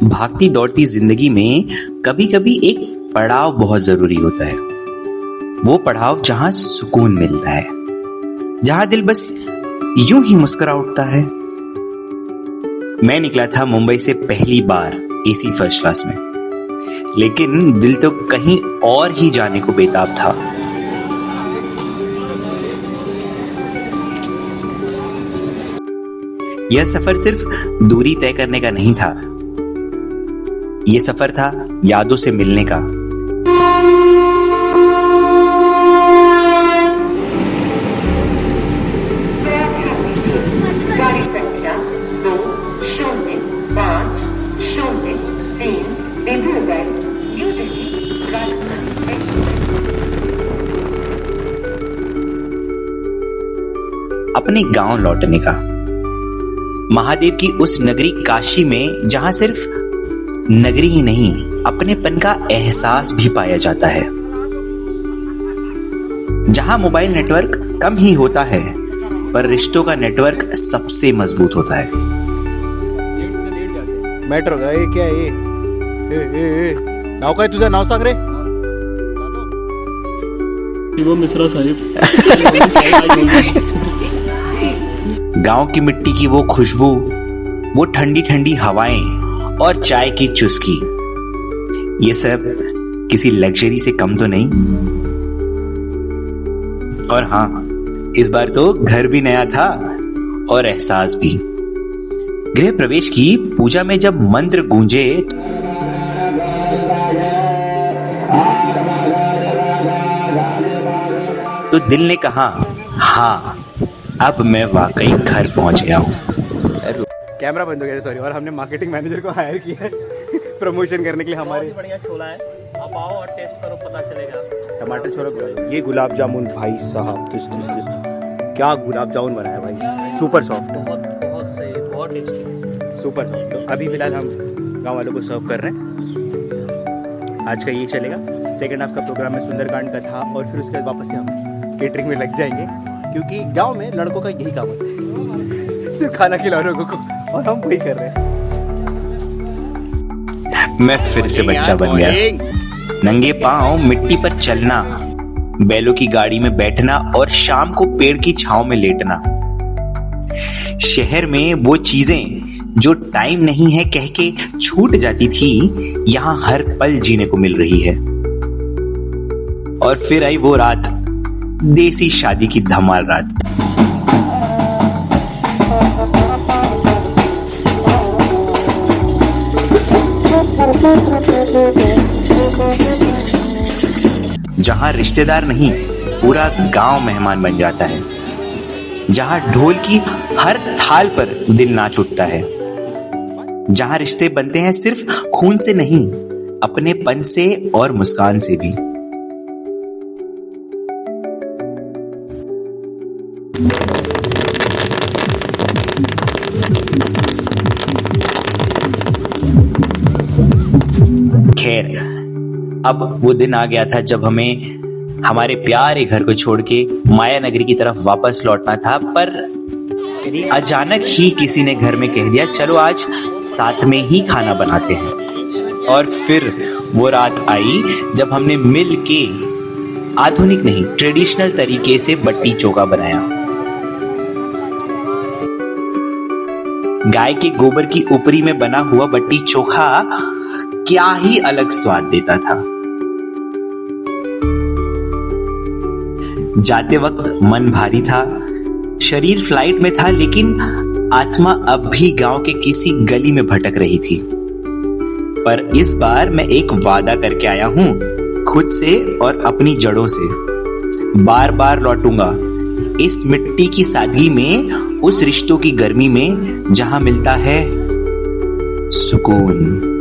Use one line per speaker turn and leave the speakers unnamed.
भागती दौड़ती जिंदगी में कभी कभी एक पड़ाव बहुत जरूरी होता है। वो पड़ाव जहां सुकून मिलता है, जहां दिल बस यूं ही मुस्कुरा उठता है। मैं निकला था मुंबई से पहली बार एसी फर्स्ट क्लास में, लेकिन दिल तो कहीं और ही जाने को बेताब था। यह सफर सिर्फ दूरी तय करने का नहीं था, यह सफर था यादों से मिलने का। अपने गांव लौटने का, महादेव की उस नगरी काशी में जहां सिर्फ नगरी ही नहीं अपनेपन का एहसास भी पाया जाता है, जहां मोबाइल नेटवर्क कम ही होता है पर रिश्तों का नेटवर्क सबसे मजबूत होता है।
मेट्रो का ये क्या ये नाव काय तुझं नाव सांग रे?
शिवम मिश्रा साहेब।
गांव की मिट्टी की वो खुशबू, वो ठंडी ठंडी हवाएं और चाय की चुस्की, ये सब किसी लग्जरी से कम तो नहीं। और हाँ, इस बार तो घर भी नया था और एहसास भी। गृह प्रवेश की पूजा में जब मंत्र गूंजे तो दिल ने कहा, हाँ अब मैं वाकई घर पहुंच गया हूँ।
कैमरा बंद हो गया, सॉरी। और हमने मार्केटिंग मैनेजर को हायर किया है प्रमोशन करने के लिए। हमारे
बढ़िया छोला है, आप आओ और टेस्ट करो, पता चलेगा।
टमाटर छोला, ये गुलाब जामुन भाई साहब, क्या गुलाब जामुन बनाया भाई, सुपर सॉफ्ट,
बहुत सही, बहुत टेस्टी,
सुपर सॉफ्ट। तो अभी फिलहाल हम गाँव वालों को सर्व कर रहे हैं। आज का ये चलेगा। सेकेंड हाफ का प्रोग्राम में सुंदरकांड का था और फिर उसके बाद वापस से हम केटरिंग में लग जाएंगे, क्योंकि गांव में लड़कों का यही काम होता है, सिर्फ खाना खिलाओ लोगों को, और हम वही कर रहे हैं।
मैं फिर से बच्चा बन गया, नंगे पांव मिट्टी पर चलना, बैलों की गाड़ी में बैठना और शाम को पेड़ की छांव में लेटना। शहर में वो चीजें जो टाइम नहीं है कह के छूट जाती थी, यहां हर पल जीने को मिल रही है। और फिर आई वो रात, देसी शादी की धमाल रात। जहां रिश्तेदार नहीं पूरा गांव मेहमान बन जाता है, जहां ढोल की हर थाल पर दिल नाच उठता है, जहां रिश्ते बनते हैं सिर्फ खून से नहीं अपनेपन से और मुस्कान से भी। खैर, अब वो दिन आ गया था जब हमें हमारे प्यारे घर को छोड़ के माया नगरी की तरफ वापस लौटना था। पर अचानक ही किसी ने घर में कह दिया, चलो आज साथ में ही खाना बनाते हैं। और फिर वो रात आई जब हमने मिल के आधुनिक नहीं ट्रेडिशनल तरीके से बट्टी चोखा बनाया। गाय के गोबर की ऊपरी में बना हुआ बट्टी चोखा क्या ही अलग स्वाद देता था। जाते वक्त मन भारी था, शरीर फ्लाइट में था, लेकिन आत्मा अब भी गांव के किसी गली में भटक रही थी। पर इस बार मैं एक वादा करके आया हूं, खुद से और अपनी जड़ों से। बार बार लौटूंगा इस मिट्टी की सादगी में, उस रिश्तों की गर्मी में जहां मिलता है सुकून।